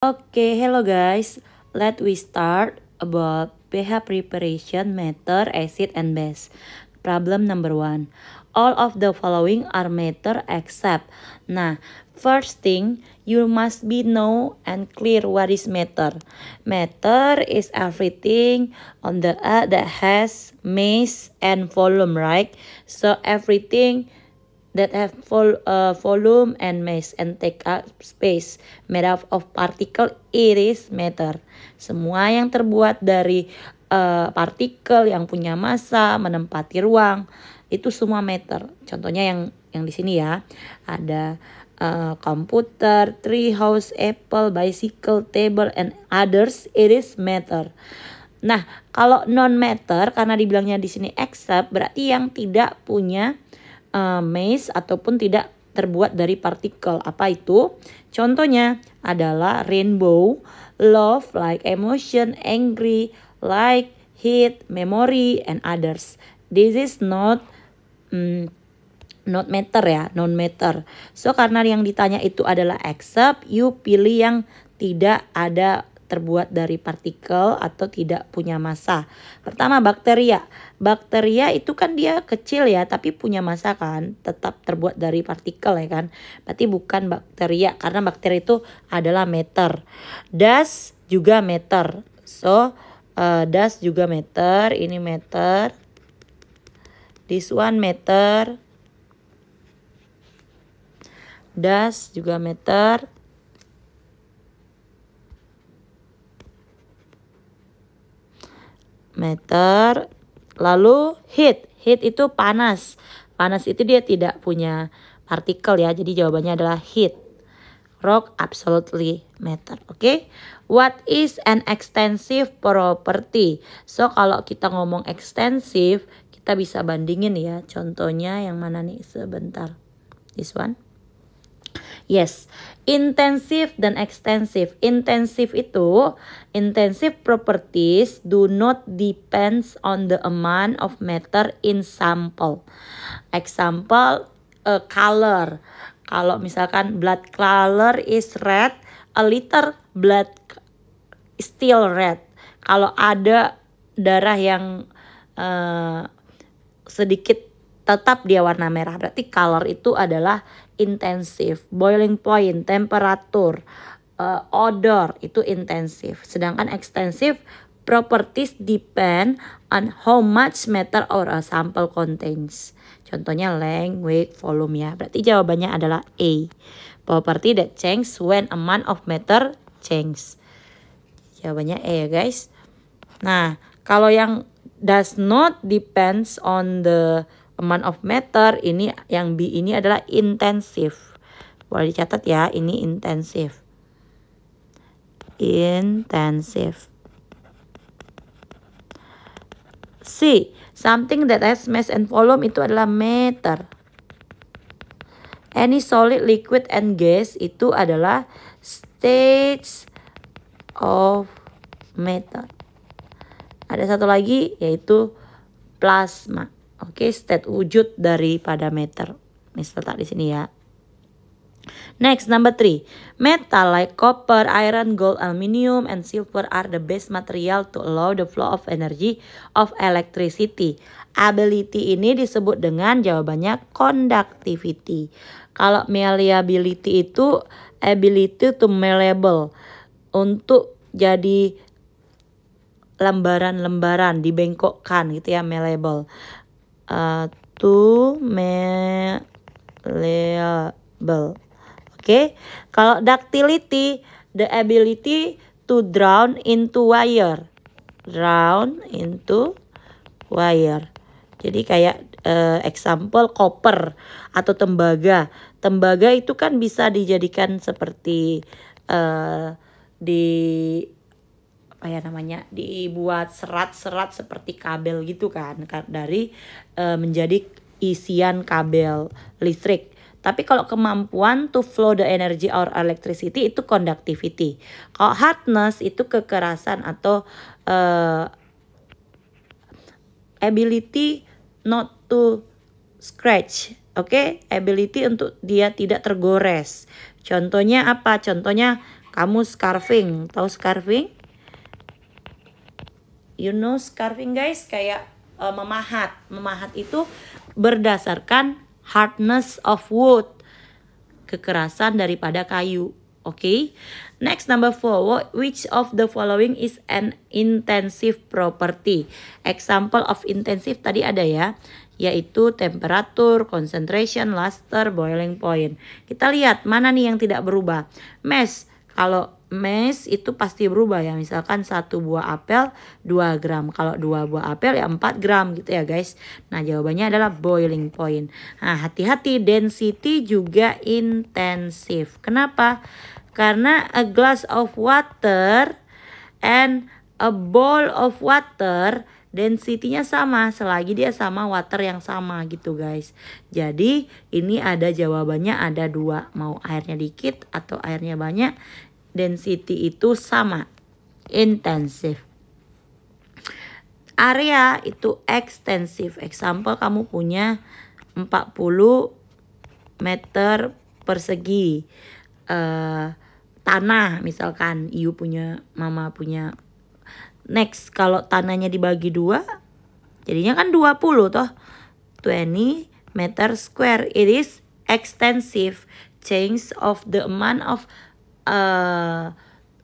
Okay, hello guys. Let we start about pH preparation matter, acid, and base. Problem number 1. All of the following are matter except. Nah, first thing you must be know and clear what is matter. Matter is everything on the earth that has mass and volume, right? So everything that have volume and mass and take up space made up of particle, it is matter. Semua yang terbuat dari partikel yang punya massa menempati ruang itu semua matter. Contohnya yang di sini ya, ada komputer, tree house, apple, bicycle, table, and others, it is matter. Nah, kalau non matter karena dibilangnya di sini except, berarti yang tidak punya mass ataupun tidak terbuat dari partikel. Apa itu? Contohnya adalah rainbow, love, like emotion, angry, like, heat, memory, and others. This is not matter ya, non matter. So karena yang ditanya itu adalah except, you pilih yang tidak ada terbuat dari partikel atau tidak punya massa. Pertama bakteria. Bakteria itu kan dia kecil ya, tapi punya massa kan, tetap terbuat dari partikel ya kan. Berarti bukan bakteria karena bakteri itu adalah matter. Dust juga matter. So dust juga matter, ini matter. This one matter. Dust juga matter. Matter. Lalu heat itu panas. Panas itu dia tidak punya partikel ya, jadi jawabannya adalah heat. Rock absolutely matter. Oke. What is an extensive property? So kalau kita ngomong extensive, kita bisa bandingin ya. Contohnya yang mana nih? Sebentar. This one. Yes, intensive dan extensive. Intensive properties do not depends on the amount of matter in sample. Example, color. Kalau misalkan blood color is red, a liter blood is still red. Kalau ada darah yang sedikit tetap dia warna merah, berarti color itu adalah intensif. Boiling point, temperatur, odor itu intensif. Sedangkan extensive properties depend on how much matter or a sample contains. Contohnya length, weight, volume ya. Berarti jawabannya adalah A. Property that change when amount of matter change. Jawabannya A ya guys. Nah, kalau yang does not depends on the amount of matter, ini yang B ini adalah intensif. Boleh dicatat ya, ini intensif. Intensif. C, something that has mass and volume itu adalah matter. Any solid, liquid, and gas itu adalah states of matter. Ada satu lagi yaitu plasma. Oke, state wujud daripada matter. Ini letak di sini ya. Next, number 3. Metal like copper, iron, gold, aluminium, and silver are the best material to allow the flow of energy of electricity. Ability ini disebut dengan jawabannya conductivity. Kalau malleability itu ability to malleable. Untuk jadi lembaran-lembaran, dibengkokkan gitu ya, malleable. To malleable. Oke. Kalau ductility, the ability to drown into wire. Drown into wire. Jadi kayak example copper atau tembaga. Tembaga itu kan bisa dijadikan seperti dibuat serat-serat seperti kabel gitu kan, dari menjadi isian kabel listrik. Tapi kalau kemampuan to flow the energy or electricity itu conductivity. Kalau hardness itu kekerasan atau ability not to scratch. Oke, ability untuk dia tidak tergores. Contohnya apa? Contohnya kamu scarfing. Tahu scarfing? You know scarfing guys, kayak memahat. Memahat itu berdasarkan hardness of wood, kekerasan daripada kayu. Okay. Next, number 4. Which of the following is an intensive property? Example of intensive tadi ada ya, yaitu temperature, concentration, luster, boiling point. Kita lihat mana nih yang tidak berubah. Mass, kalau mass itu pasti berubah ya. Misalkan 1 buah apel 2 gram. Kalau 2 buah apel ya 4 gram gitu ya guys. Nah jawabannya adalah boiling point. Nah hati-hati, density juga intensif. Kenapa? Karena a glass of water and a bowl of water density-nya sama selagi dia sama water yang sama gitu guys. Jadi ini ada jawabannya ada 2. Mau airnya dikit atau airnya banyak, density itu sama, intensif. Area itu ekstensif. Example, kamu punya 40 meter persegi tanah, misalkan you punya, mama punya. Next, kalau tanahnya dibagi 2 jadinya kan 20 toh, 20 meter square. It is extensive. Change of the amount of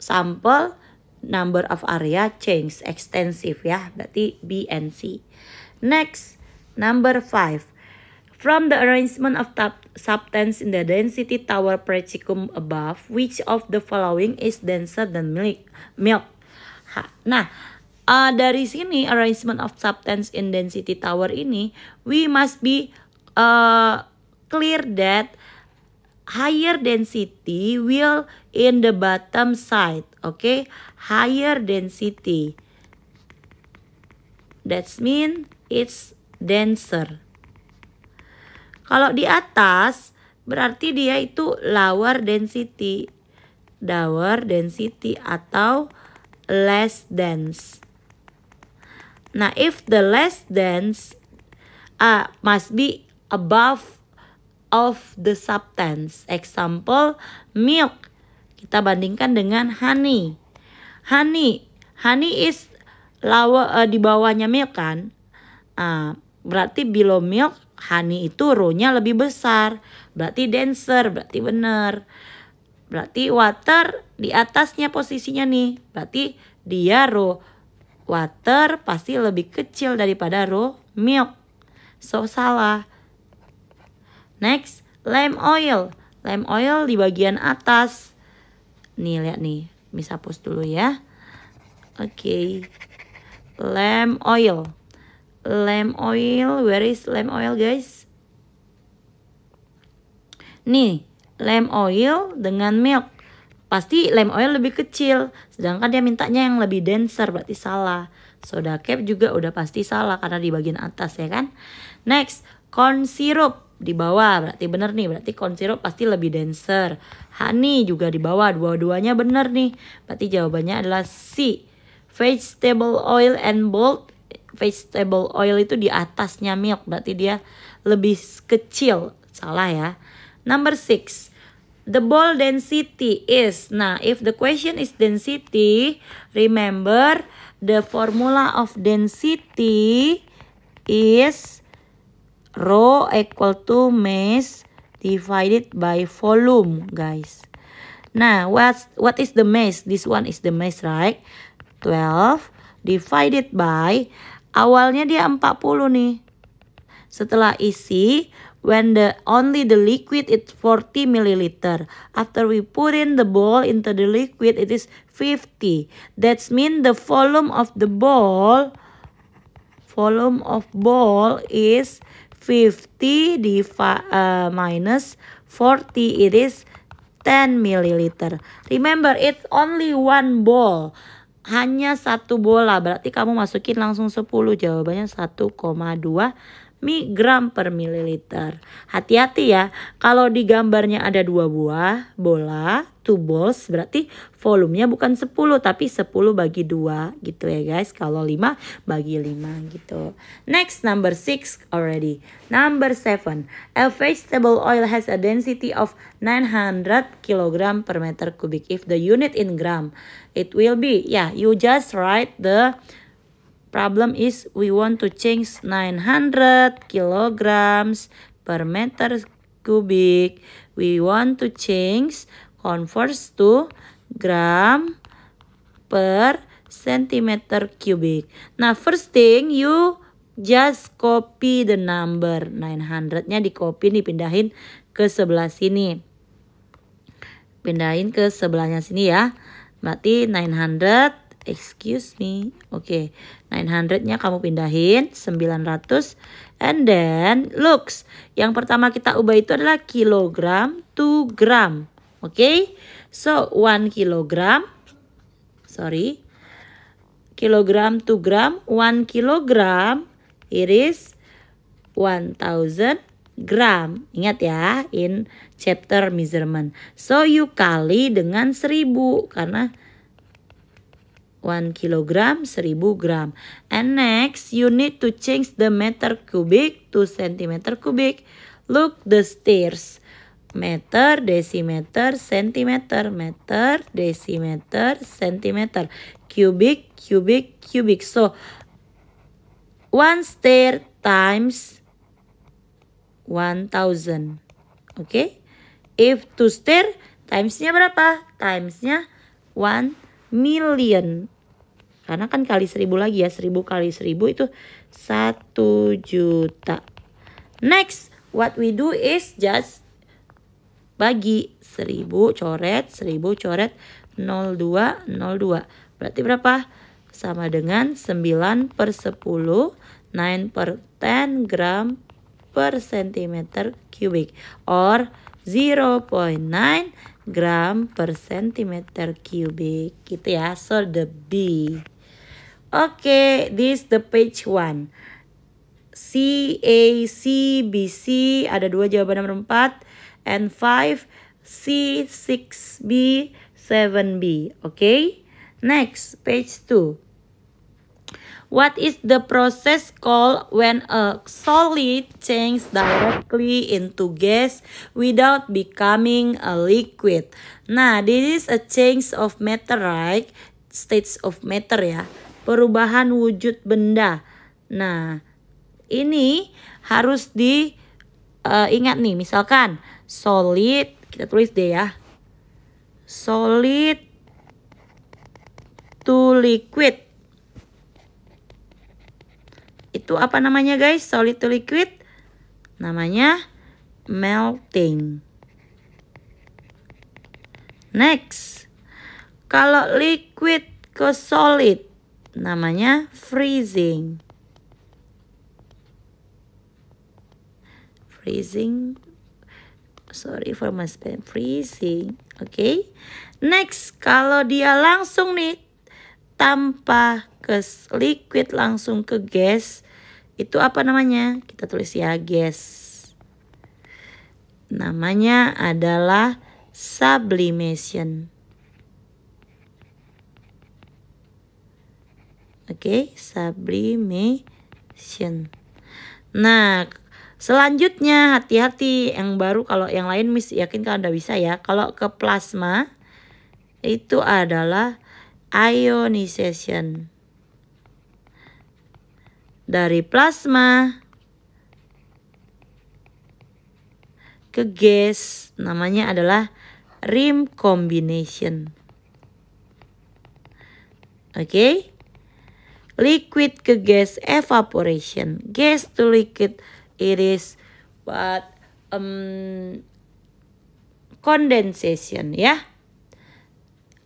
sample, number of area change, extensive ya, berarti B and C. Next, number 5. From the arrangement of substance in the density tower practicum above, which of the following is denser than milk? Nah, dari sini arrangement of substance in density tower ini, we must be clear that higher density will in the bottom side. Okay, higher density. That means it's denser. Kalau di atas berarti dia itu lower density. Lower density atau less dense. Nah, if the less dense must be above of the substance. Example, milk. Kita bandingkan dengan honey. Honey is lower, di bawahnya milk kan. Berarti below milk, honey itu row-nya lebih besar. Berarti denser, berarti benar. Berarti water di atasnya posisinya nih. Berarti dia row water pasti lebih kecil daripada row milk. So salah. Next, lamp oil. Lamp oil di bagian atas. Nih lihat nih, bisa hapus dulu ya. Oke. Lamp oil. Lamp oil, where is lamp oil guys? Nih, lamp oil dengan milk. Pasti lamp oil lebih kecil, sedangkan dia mintanya yang lebih denser, berarti salah. Soda cap juga udah pasti salah karena di bagian atas ya kan. Next, corn syrup di bawah, berarti bener nih, berarti corn syrup pasti lebih denser. Honey juga di bawah, dua-duanya bener nih, berarti jawabannya adalah C. Vegetable oil and bold. Vegetable oil itu di atasnya milk, berarti dia lebih kecil, salah ya. Number 6. The ball density is, nah if the question is density, remember the formula of density is rho equal to mass divided by volume guys. Nah what is the mass? This one is the mass, right? 12 divided by, awalnya dia 40 nih. Setelah isi, when only the liquid is 40 milliliter. After we put in the ball into the liquid, it is 50. That means the volume of the ball is 50 minus 40, it is 10 milliliter. Remember, it's only one ball. Hanya 1 bola, berarti kamu masukin langsung 10, jawabannya 1,2 gram per mililiter. Hati-hati ya, kalau di gambarnya ada 2 buah bola, 2 balls, berarti volumenya bukan 10 tapi 10 bagi 2 gitu ya guys. Kalau 5 bagi 5 gitu. Next, number 6 already. Number 7, a vegetable oil has a density of 900 kg per meter cubic. If the unit in gram, it will be, you just write the problem is we want to change 900 kilograms per meter cubic. We want to change converts to gram per centimeter cubic. Nah, first thing you just copy the number 900-nya dicopy, dipindahin ke sebelah sini. Pindahin ke sebelahnya sini ya. Berarti 900, excuse me. Oke, 900-nya kamu pindahin 900. And then looks, yang pertama kita ubah itu adalah kilogram to gram. Oke, so 1 kilogram. Kilogram to gram, 1 kilogram it is 1000 gram. Ingat ya, in chapter measurement. So you kali dengan 1000 karena 1 kilogram 1000 gram. And next you need to change the meter cubic to centimeter cubic. Look the stairs. Meter, desimeter, centimeter, meter, desimeter, centimeter, cubic, cubic, cubic. So 1 stair times 1000. Oke. If 2 stair timesnya berapa? Timesnya 1 million. Karena kan kali 1000 lagi ya. 1000 kali 1000 itu 1 juta. Next, what we do is just bagi 1000 coret 0202. Berarti berapa? Sama dengan 9 per 10, 9 per 10 gram per centimeter cubic. Or 0.9 gram per centimeter cubic. Gitu ya. So the B. Oke, this the page 1. C, A, C, B, C. Ada 2 jawaban nomor 4. And 5, C, 6, B, 7B. Oke. Next, page 2. What is the process called when a solid changes directly into gas without becoming a liquid? Nah, this is a change of matter, right? States of matter ya. Perubahan wujud benda. Nah, ini harus diingat nih. Misalkan solid, kita tulis deh ya. Solid to liquid. Itu apa namanya guys? Solid to liquid. Namanya melting. Next. Kalau liquid ke solid. Namanya freezing. Freezing. Sorry for my spelling. Freezing. Oke. Next. Kalau dia langsung nih. Tanpa ke liquid langsung ke gas. Itu apa namanya? Kita tulis ya, gas. Namanya adalah sublimation. Oke, sublimation. Nah, selanjutnya hati-hati yang baru, kalau yang lain Miss yakin kalian udah bisa ya. Kalau ke plasma itu adalah ionization. Dari plasma ke gas namanya adalah rim combination. Oke. Liquid ke gas evaporation. Gas to liquid it is what condensation ya.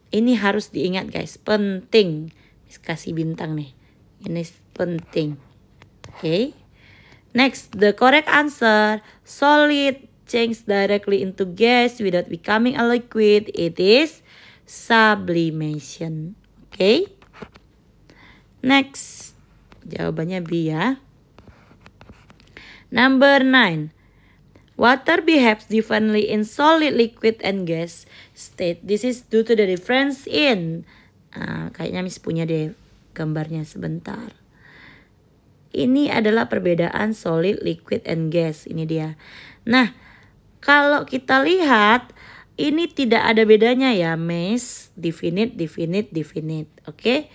Ini harus diingat guys, penting. Kasih bintang nih. Ini penting. Okay. Next, the correct answer, solid change directly into gas without becoming a liquid. It is sublimation. Okay. Next, jawabannya B ya. Number 9. Water behaves differently in solid, liquid, and gas state. This is due to the difference in. Kayaknya Miss punya deh gambarnya sebentar. Ini adalah perbedaan solid, liquid, and gas. Ini dia. Nah, kalau kita lihat ini tidak ada bedanya ya, Miss. Definite. Oke.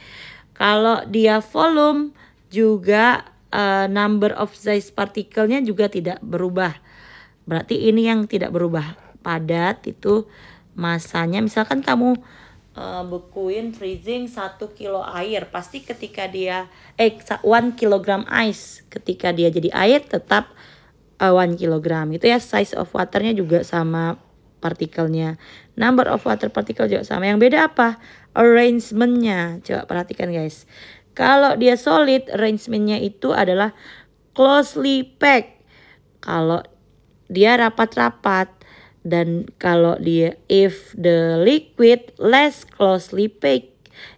Kalau dia volume juga number of size partikelnya juga tidak berubah. Berarti ini yang tidak berubah. Padat itu masanya. Misalkan kamu bekuin freezing 1 kilo air. Pasti ketika dia 1 kilogram ice. Ketika dia jadi air tetap 1 kilogram. Gitu ya. Size of waternya juga sama partikelnya. Number of water particle juga sama. Yang beda apa? Arrangementnya. Coba perhatikan guys. Kalau dia solid, arrangementnya itu adalah closely packed. Kalau dia rapat-rapat. Dan kalau dia if the liquid less closely packed,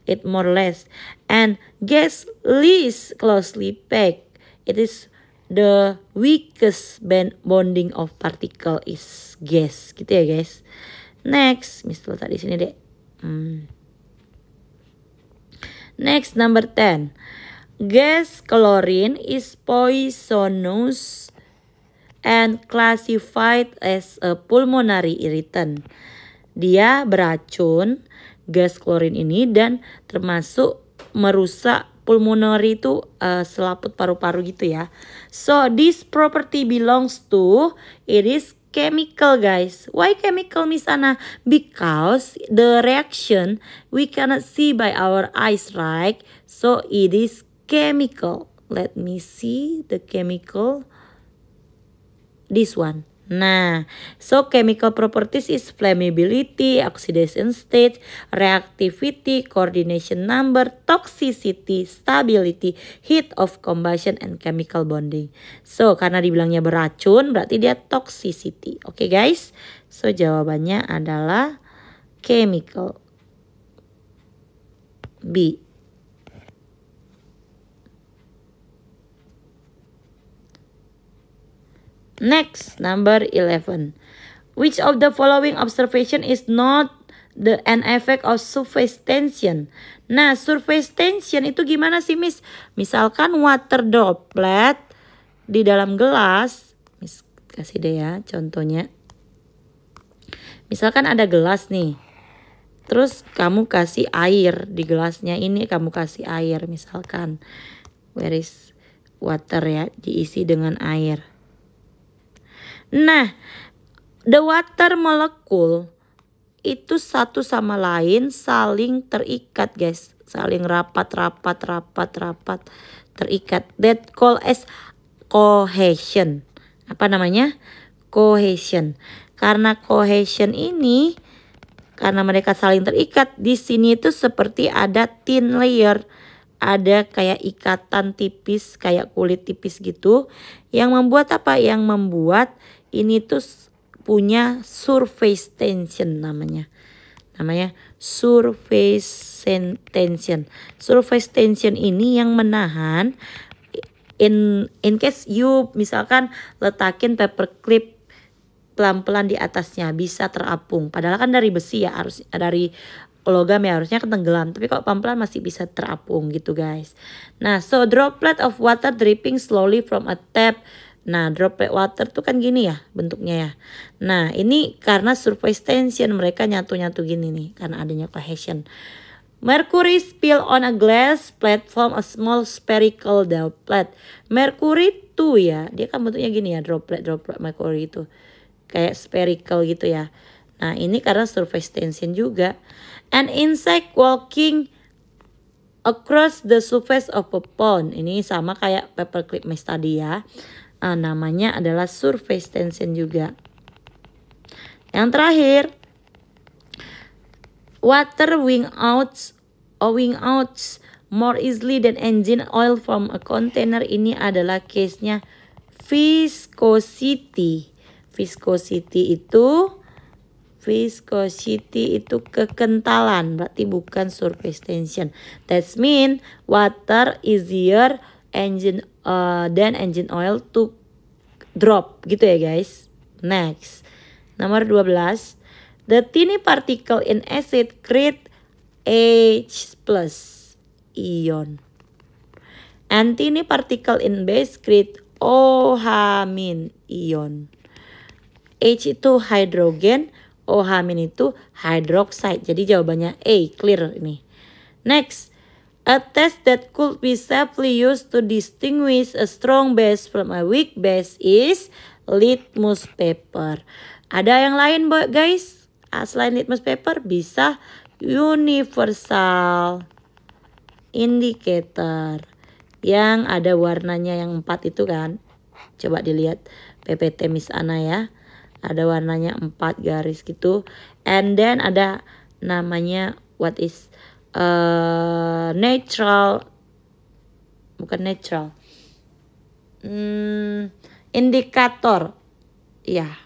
it more less. And gas least closely packed, it is the weakest bonding of particle is gas. Gitu ya guys. Next, Miss letak di sini deh. Next, number 10. Gas chlorine is poisonous and classified as a pulmonary irritant. Dia beracun, gas klorin ini, dan termasuk merusak pulmonary itu selaput paru-paru gitu ya. So this property belongs to, it is chemical guys. Why chemical Miss Ana? Because the reaction we cannot see by our eyes, right? So it is chemical. Let me see the chemical. This one. Nah, so chemical properties is flammability, oxidation state, reactivity, coordination number, toxicity, stability, heat of combustion, and chemical bonding. So, karena dibilangnya beracun, berarti dia toxicity. Oke guys? So, jawabannya adalah chemical. B. Next, number 11. Which of the following observation is not an effect of surface tension? Nah, surface tension itu gimana sih, Miss? Misalkan water droplet di dalam gelas. Miss kasih deh ya contohnya. Misalkan ada gelas nih. Terus kamu kasih air di gelasnya ini, kamu kasih air misalkan. Where is water ya? Diisi dengan air. Nah, the water molecule itu satu sama lain saling terikat guys. Saling rapat terikat. That called as cohesion. Apa namanya? Cohesion. Karena cohesion ini, karena mereka saling terikat, di sini itu seperti ada thin layer. Ada kayak ikatan tipis, kayak kulit tipis gitu. Yang membuat apa? Yang membuat ini tuh punya surface tension namanya. Namanya surface tension. Surface tension ini yang menahan in case you misalkan letakin paperclip pelan-pelan di atasnya bisa terapung. Padahal kan dari besi ya, harus dari logam ya, harusnya tenggelam. Tapi kalau pelan-pelan masih bisa terapung gitu guys. Nah, so droplet of water dripping slowly from a tap. Nah, droplet water tuh kan gini ya bentuknya ya. Nah, ini karena surface tension mereka nyatu-nyatu gini nih. Karena adanya cohesion. Mercury spill on a glass platform a small spherical droplet. Mercury tuh ya, dia kan bentuknya gini ya, droplet mercury itu. Kayak spherical gitu ya. Nah, ini karena surface tension juga. An insect walking across the surface of a pond. Ini sama kayak paperclip mesh tadi ya. Namanya adalah surface tension juga. Yang terakhir, water wing outs more easily than engine oil from a container. Ini adalah case-nya viscosity. Viscosity itu kekentalan, berarti bukan surface tension. That means water easier than engine oil to drop gitu ya guys. Next, nomor 12. The tiny particle in acid create H+ ion. And tiny particle in base create OH- ion. H itu hidrogen, OH- itu hydroxide. Jadi jawabannya A, clear ini. Next, a test that could be safely used to distinguish a strong base from a weak base is litmus paper. Ada yang lain guys? Selain litmus paper bisa universal indicator yang ada warnanya yang 4 itu kan. Coba dilihat PPT Miss Ana ya. Ada warnanya 4 garis gitu. And then ada namanya what is natural, bukan natural, indikator ya,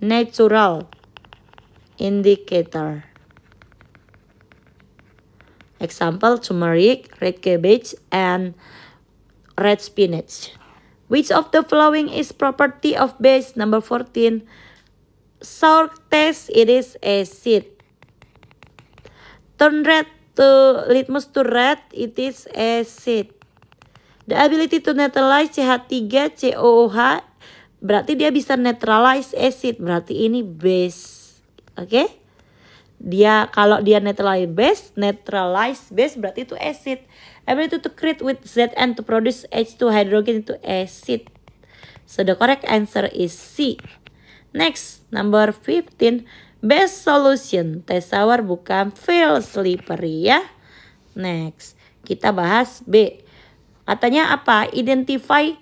natural indicator. Example, turmeric, red cabbage, and red spinach. Which of the following is property of base? Number 14. Sour taste, it is acid. Turn red to litmus to red, it is acid. The ability to neutralize CH3 COOH, berarti dia bisa neutralize acid, berarti ini base. Oke? Dia kalau dia neutralize base berarti itu acid. Ability to create with Zn to produce H2 hydrogen itu acid. So the correct answer is C. Next, number 15. Best solution, test sour bukan feel slippery ya. Next, kita bahas B. Katanya apa? Identify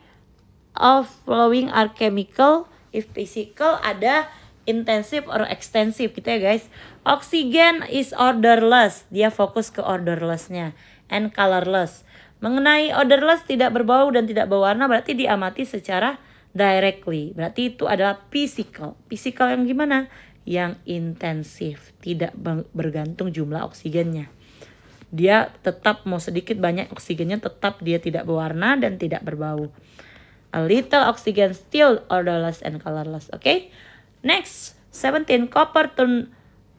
of following are chemical. If physical ada intensive or extensive gitu ya guys. Oxygen is odorless. Dia fokus ke odorlessnya. And colorless. Mengenai odorless tidak berbau dan tidak berwarna berarti diamati secara directly. Berarti itu adalah physical. Physical yang gimana? Yang intensif. Tidak bergantung jumlah oksigennya. Dia tetap mau sedikit banyak oksigennya tetap dia tidak berwarna dan tidak berbau. A little oxygen still odorless and colorless. Okay? Next, 17. Copper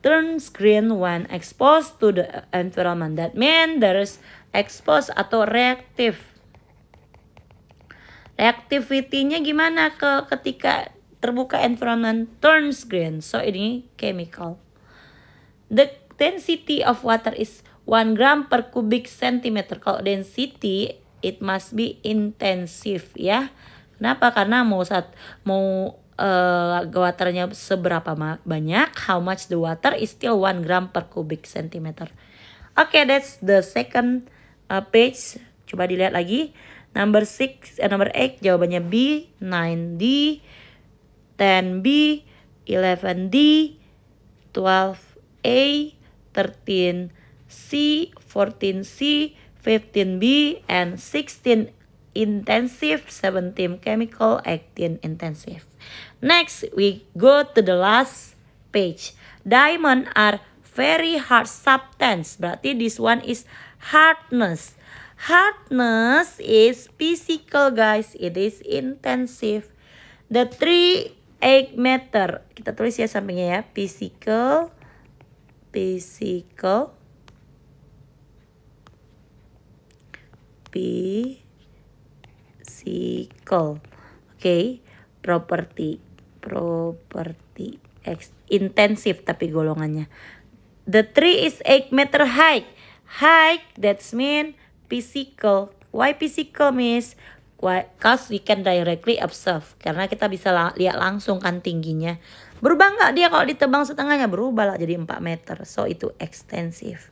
turns green when exposed to the environment. That means there is exposed atau reactive. Reactivity-nya gimana ketika terbuka environment turns green. So ini chemical. The density of water is 1 gram per cubic centimeter. Kalau density it must be intensive ya. Kenapa? Karena mau waternya seberapa banyak, how much the water is still 1 gram per cubic centimeter. Okay, that's the second page. Coba dilihat lagi. Number 8 jawabannya B, 9D, 10B, 11D, 12A, 13C, 14C, 15B, and 16 intensive, 17 chemical, 18 intensive. Next, we go to the last page. Diamond are very hard substance. Berarti this one is hardness. Hardness is physical guys. It is intensive. The 3 matter. Kita tulis ya sampingnya ya. Physical. Okay. Property. Intensif tapi golongannya. The 3 is 8 meter high. High, that's mean physical. Why physical means? Because we can directly observe. Karena kita bisa lihat langsung kan tingginya. Berubah nggak dia kalau ditebang setengahnya? Berubah lah jadi 4 meter. So itu extensive.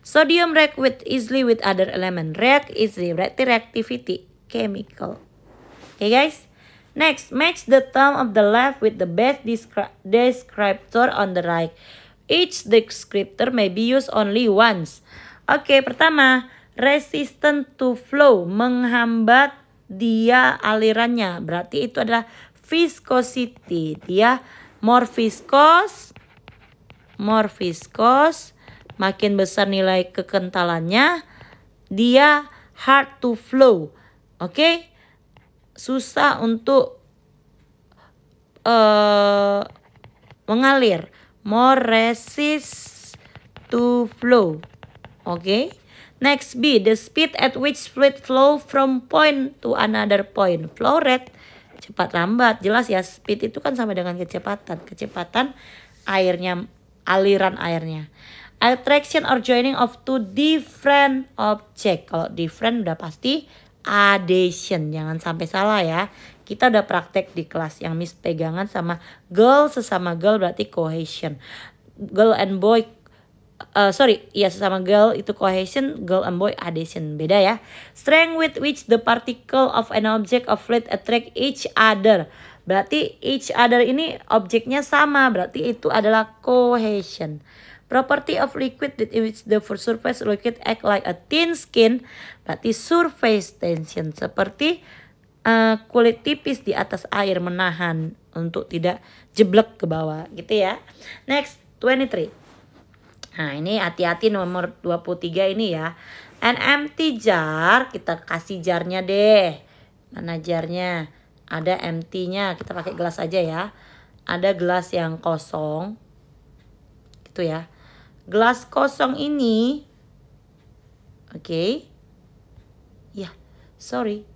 Sodium react easily with other element. React easily. Berarti reactivity. Chemical. Okay guys. Next, match the term of the left with the best descriptor on the right. Each descriptor may be used only once. Oke, pertama, resistant to flow, menghambat dia alirannya. Berarti itu adalah viscosity. Dia more viscous, makin besar nilai kekentalannya, dia hard to flow. Oke? susah untuk mengalir. More resist to flow. Oke. Next B, the speed at which fluid flow from point to another point. Flow rate, cepat lambat. Jelas ya, speed itu kan sama dengan kecepatan. Kecepatan airnya, aliran airnya. Attraction or joining of two different object. Kalau different udah pasti addition. Jangan sampai salah ya. Kita udah praktek di kelas yang Miss pegangan sama girl sesama girl berarti cohesion. Girl and boy, sesama girl itu cohesion, girl and boy addition. Beda ya. Strength with which the particle of an object of fluid attract each other. Berarti each other ini objeknya sama, berarti itu adalah cohesion. Property of liquid in which the surface liquid act like a thin skin, berarti surface tension, seperti kulit tipis di atas air menahan untuk tidak jeblek ke bawah gitu ya. Next 23. Nah ini hati-hati nomor 23 ini ya. An empty jar, kita kasih jarnya deh. Mana jarnya? Ada empty-nya, kita pakai gelas aja ya. Ada gelas yang kosong gitu ya. Gelas kosong ini, oke. Ya, sorry.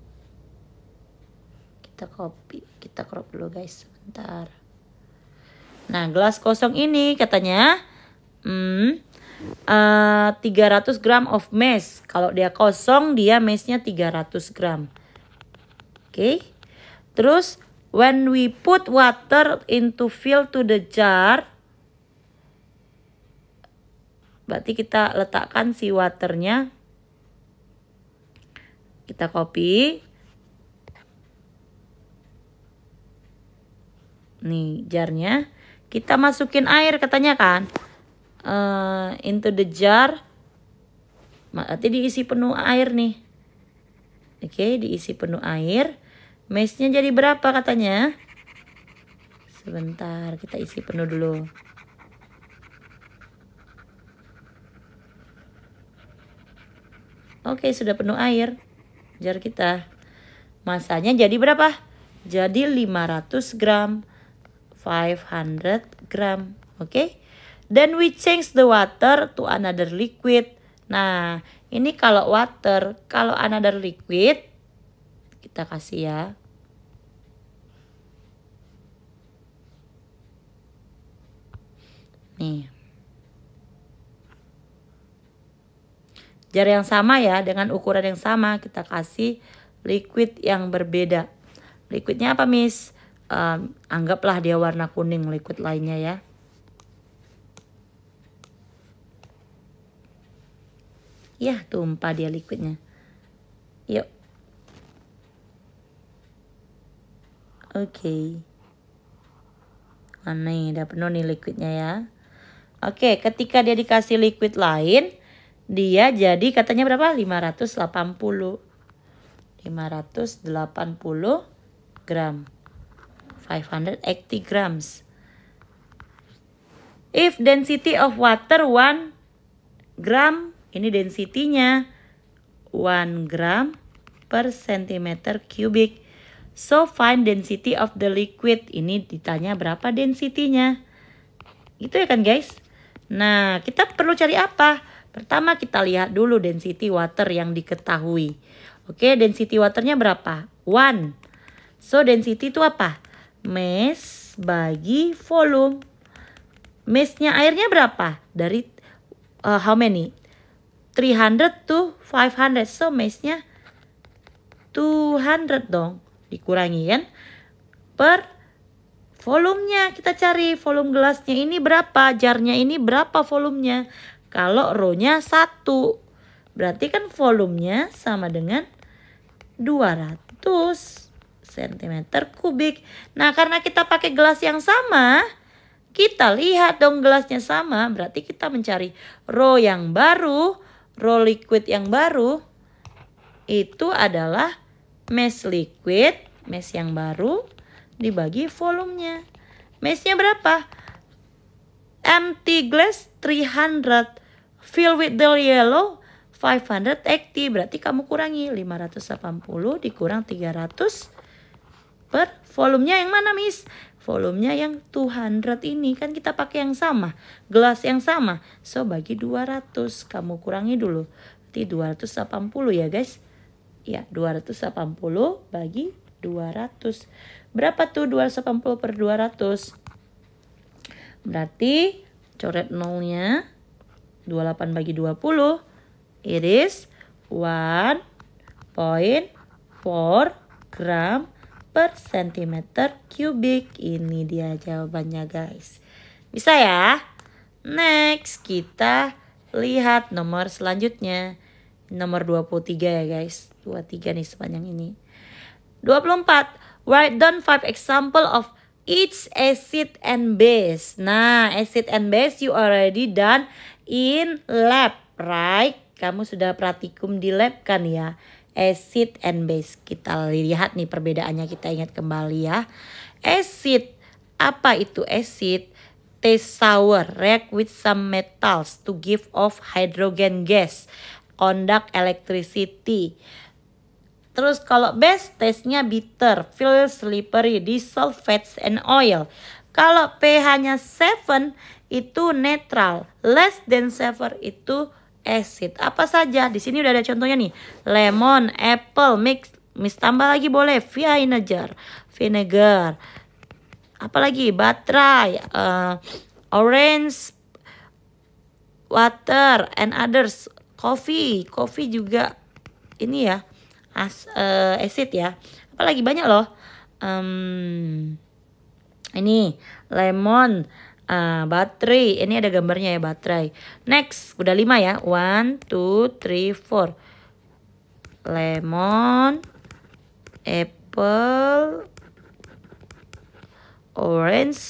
Kita copy, kita crop dulu guys, sebentar. Nah, gelas kosong ini katanya 300 gram of mass. Kalau dia kosong, dia massnya 300 gram. Oke. Terus, when we put water into fill to the jar, berarti kita letakkan si waternya. Kita copy. Nih jarnya. Kita masukin air katanya kan. Into the jar. Berarti diisi penuh air nih. Oke, diisi penuh air. Massnya jadi berapa katanya? Sebentar, kita isi penuh dulu. Oke, sudah penuh air jar kita. Masanya jadi berapa? Jadi 500 gram. 500 gram. Oke. Then we change the water to another liquid. Nah, ini kalau water, kalau another liquid, kita kasih ya. Nih. Jar yang sama ya, dengan ukuran yang sama, kita kasih liquid yang berbeda. Liquidnya apa, Miss? Anggaplah dia warna kuning, liquid lainnya ya. Ya, tumpah dia liquidnya. Yuk. Oke. Nah, nih, udah penuh nih liquidnya ya. Oke, ketika dia dikasih liquid lain, dia jadi katanya berapa? 580. 580 gram. 580 grams. If density of water 1 gram, ini densitinya 1 gram per centimeter cubic. So find density of the liquid. Ini ditanya berapa densitinya. Gitu ya kan guys. Nah, kita perlu cari apa? Pertama kita lihat dulu density water yang diketahui. Oke, density waternya berapa? 1. So density itu apa? Mass bagi volume. Massnya airnya berapa? Dari how many? 300 to 500. So massnya 200 dong. Dikurangi kan? Per volumenya kita cari. Volume gelasnya ini berapa? Jarnya ini berapa volumenya? Kalau row-nya 1. Berarti kan volumenya sama dengan 200 cm kubik. Nah, karena kita pakai gelas yang sama, kita lihat dong gelasnya sama. Berarti kita mencari row yang baru, row liquid yang baru. Itu adalah mass liquid, mass yang baru dibagi volumenya. Massnya berapa? Empty glass 300. Fill with the yellow 580. Berarti kamu kurangi 580 dikurang 300. per volumenya yang mana, Miss? Volumenya yang 200 ini, kan kita pakai yang sama, gelas yang sama. So bagi 200, kamu kurangi dulu. Berarti 280 ya guys. Ya, 280 bagi 200. Berapa tuh 280 per 200? Berarti coret nolnya, 28 bagi 20. It is 1.4 gram per centimeter kubik. Ini dia jawabannya guys. Bisa ya? Next, kita lihat nomor selanjutnya. Nomor 23 ya guys. 23 nih sepanjang ini. 24. Write down 5 example of each acid and base. Nah, acid and base you already done in lab, right? Kamu sudah praktikum di lab kan ya? Acid and base. Kita lihat nih perbedaannya, kita ingat kembali ya. Acid, apa itu acid? Taste sour, react with some metals to give off hydrogen gas, conduct electricity. Terus kalau base, taste-nya bitter, feel slippery, dissolve fats and oil. Kalau pH-nya 7 itu netral, less than 7 itu acid. Apa saja? Di sini udah ada contohnya nih. Lemon, apple, mix tambah lagi boleh, vinegar. Apalagi baterai, orange, water and others. Coffee juga ini ya. Acid ya. Apalagi banyak loh. Ini lemon, baterai. Ini ada gambarnya ya, baterai. Next, udah 5 ya. 1, 2, 3, 4. Lemon, apple, orange,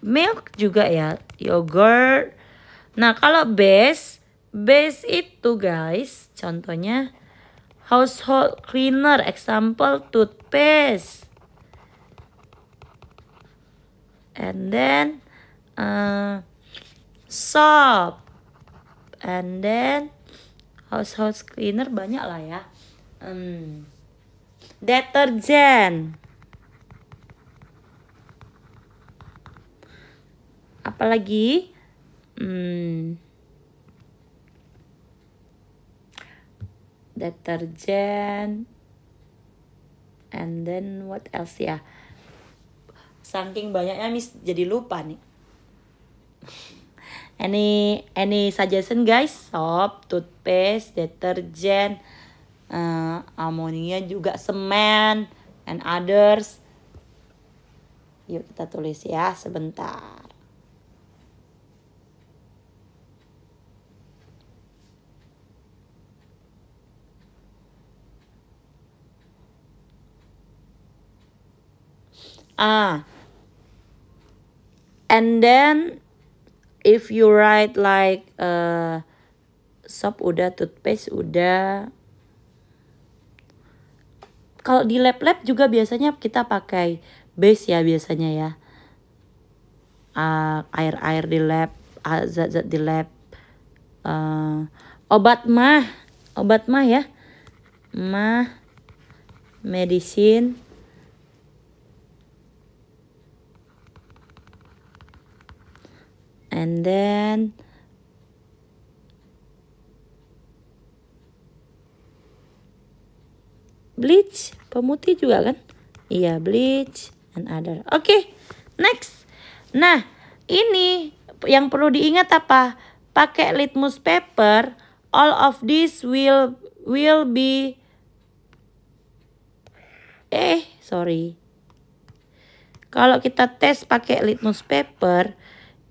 milk juga ya, yogurt. Nah, kalau base itu guys, contohnya household cleaner, example toothpaste. And then soap. And then household cleaner banyak lah ya. Deterjen. Apalagi deterjen, and then what else ya? Saking banyaknya Miss jadi lupa nih. Any suggestion guys? Soap, toothpaste, deterjen, amonia juga, semen, and others. Yuk kita tulis ya sebentar. And then if you write like soap udah, toothpaste udah. Kalau di lab juga biasanya kita pakai base ya biasanya ya. Air di lab, zat-zat di lab. Obat mah ya. Medicine. And then bleach, pemutih juga kan? Iya, bleach and other. Oke, next. Nah, ini yang perlu diingat apa? Pakai litmus paper, all of this will be kalau kita tes pakai litmus paper,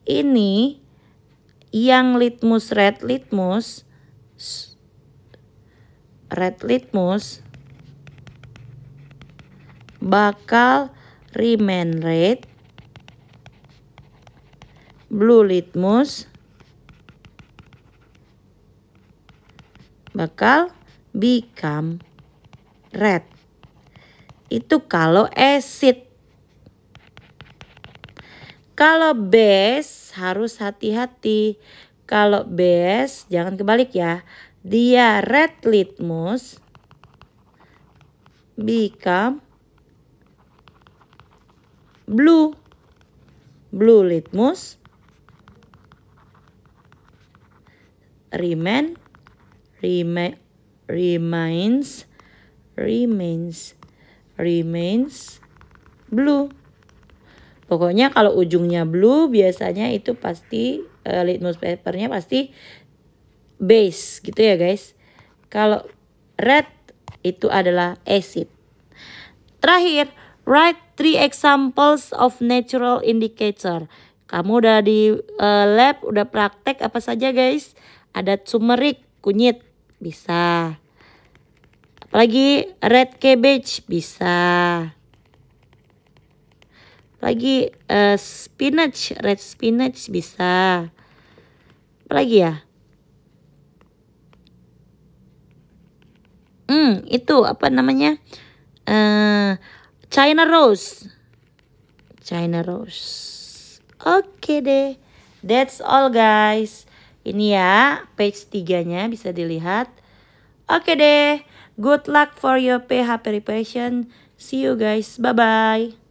ini yang red litmus bakal remain red, blue litmus bakal become red. Itu kalau acid. Kalau base harus hati-hati. Kalau base jangan kebalik ya. Dia red litmus. become blue. Blue litmus remains blue. Pokoknya kalau ujungnya blue biasanya itu pasti litmus papernya pasti base gitu ya guys. Kalau red itu adalah acid. Terakhir, write 3 examples of natural indicator. Kamu udah di lab, udah praktek apa saja guys? Ada turmeric, kunyit, bisa. Apalagi red cabbage, bisa. Apalagi spinach, red spinach, bisa. Apalagi ya? Itu apa namanya? China rose. Oke deh. That's all guys. Ini ya page 3-nya bisa dilihat. Oke deh. Good luck for your PH preparation. See you guys. Bye-bye.